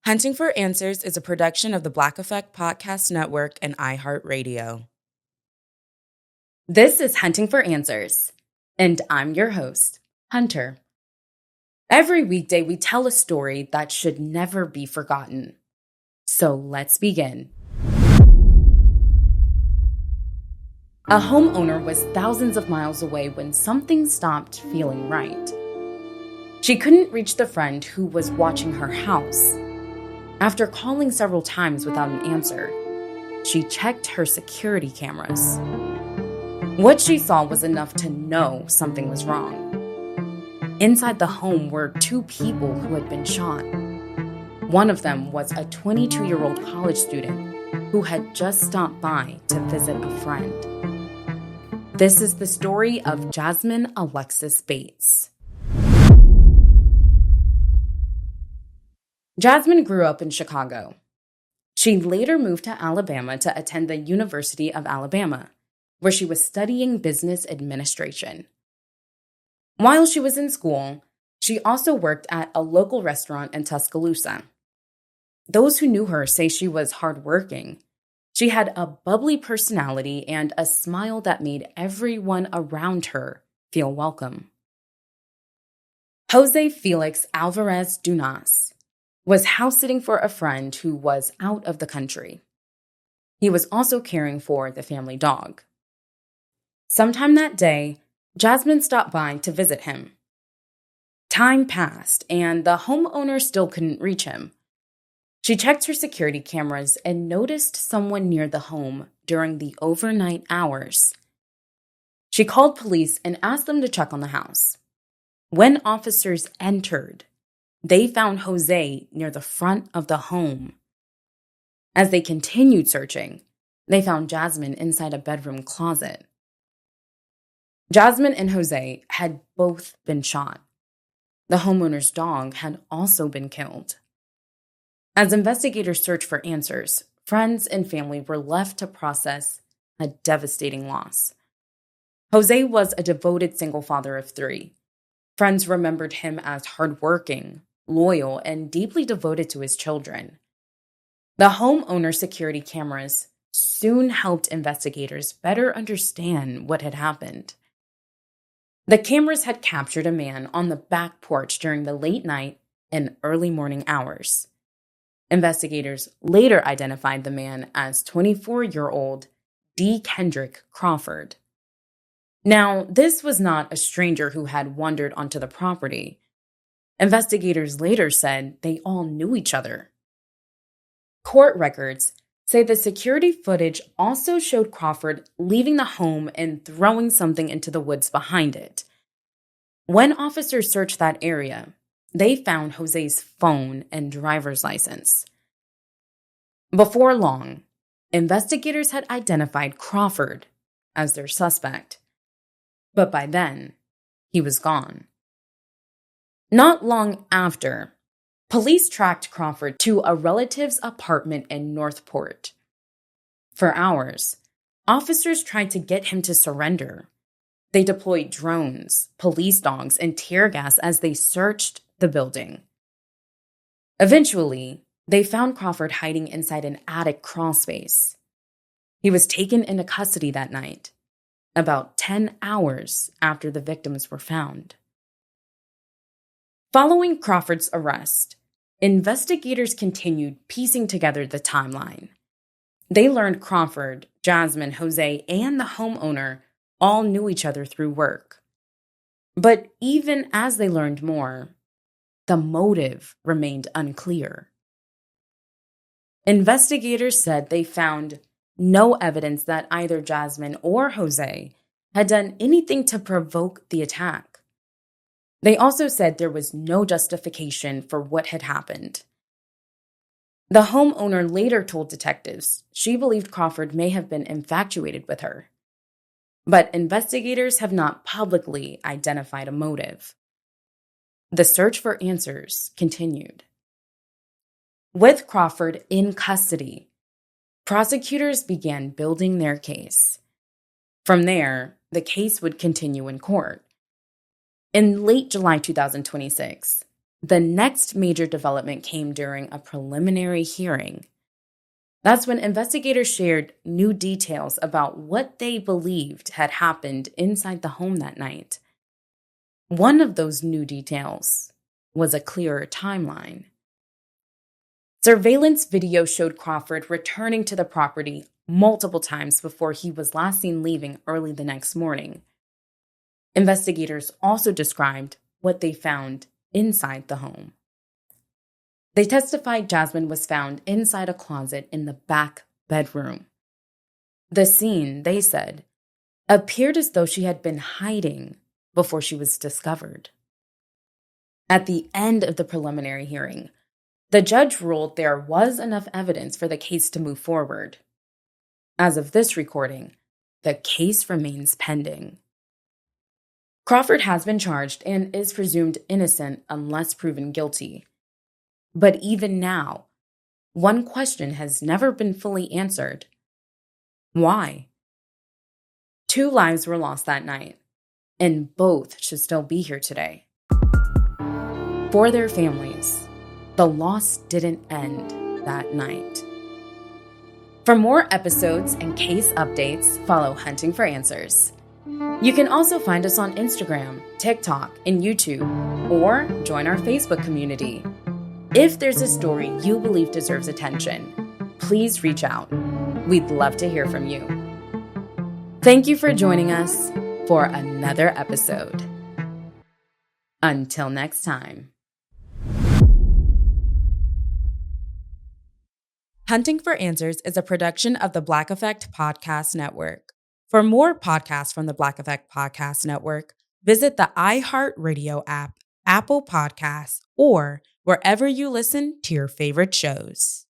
Hunting for Answers is a production of the Black Effect Podcast Network and iHeartRadio. This is Hunting for Answers, and I'm your host, Hunter. Every weekday, we tell a story that should never be forgotten. So let's begin. A homeowner was thousands of miles away when something stopped feeling right. She couldn't reach the friend who was watching her house. After calling several times without an answer, she checked her security cameras. What she saw was enough to know something was wrong. Inside the home were two people who had been shot. One of them was a 22-year-old college student who had just stopped by to visit a friend. This is the story of Jazmine Alexis Bates. Jazmine grew up in Chicago. She later moved to Alabama to attend the University of Alabama, where she was studying business administration. While she was in school, she also worked at a local restaurant in Tuscaloosa. Those who knew her say she was hardworking. She had a bubbly personality and a smile that made everyone around her feel welcome. Jose Felix Alvarez Dunas was house-sitting for a friend who was out of the country. He was also caring for the family dog. Sometime that day, Jazmine stopped by to visit him. Time passed, and the homeowner still couldn't reach him. She checked her security cameras and noticed someone near the home during the overnight hours. She called police and asked them to check on the house. When officers entered, they found Jose near the front of the home. As they continued searching, they found Jazmine inside a bedroom closet. Jazmine and Jose had both been shot. The homeowner's dog had also been killed. As investigators searched for answers, friends and family were left to process a devastating loss. Jose was a devoted single father of three. Friends remembered him as hardworking, loyal, and deeply devoted to his children. The homeowner's security cameras soon helped investigators better understand what had happened. The cameras had captured a man on the back porch during the late night and early morning hours. Investigators later identified the man as 24-year-old D. Kendrick Crawford. Now, this was not a stranger who had wandered onto the property. Investigators later said they all knew each other. Court records say the security footage also showed Crawford leaving the home and throwing something into the woods behind it. When officers searched that area, they found Jose's phone and driver's license. Before long, investigators had identified Crawford as their suspect. But by then, he was gone. Not long after, police tracked Crawford to a relative's apartment in Northport. For hours, officers tried to get him to surrender. They deployed drones, police dogs, and tear gas as they searched the building. Eventually, they found Crawford hiding inside an attic crawl space. He was taken into custody that night, about 10 hours after the victims were found. Following Crawford's arrest, investigators continued piecing together the timeline. They learned Crawford, Jazmine, Jose, and the homeowner all knew each other through work. But even as they learned more, the motive remained unclear. Investigators said they found no evidence that either Jazmine or Jose had done anything to provoke the attack. They also said there was no justification for what had happened. The homeowner later told detectives she believed Crawford may have been infatuated with her. But investigators have not publicly identified a motive. The search for answers continued. With Crawford in custody, prosecutors began building their case. From there, the case would continue in court. In late July 2026, The next major development came during a preliminary hearing. That's when investigators shared new details about what they believed had happened inside the home that night. One of those new details was a clearer timeline. Surveillance video showed Crawford returning to the property multiple times before he was last seen leaving early the next morning. Investigators also described what they found inside the home. They testified Jazmine was found inside a closet in the back bedroom. The scene, they said, appeared as though she had been hiding before she was discovered. At the end of the preliminary hearing, the judge ruled there was enough evidence for the case to move forward. As of this recording, the case remains pending. Crawford has been charged and is presumed innocent unless proven guilty. But even now, one question has never been fully answered. Why? 2 lives were lost that night, and both should still be here today. For their families, the loss didn't end that night. For more episodes and case updates, follow Hunting for Answers. You can also find us on Instagram, TikTok, and YouTube, or join our Facebook community. If there's a story you believe deserves attention, please reach out. We'd love to hear from you. Thank you for joining us for another episode. Until next time. Hunting for Answers is a production of the Black Effect Podcast Network. For more podcasts from the Black Effect Podcast Network, visit the iHeartRadio app, Apple Podcasts, or wherever you listen to your favorite shows.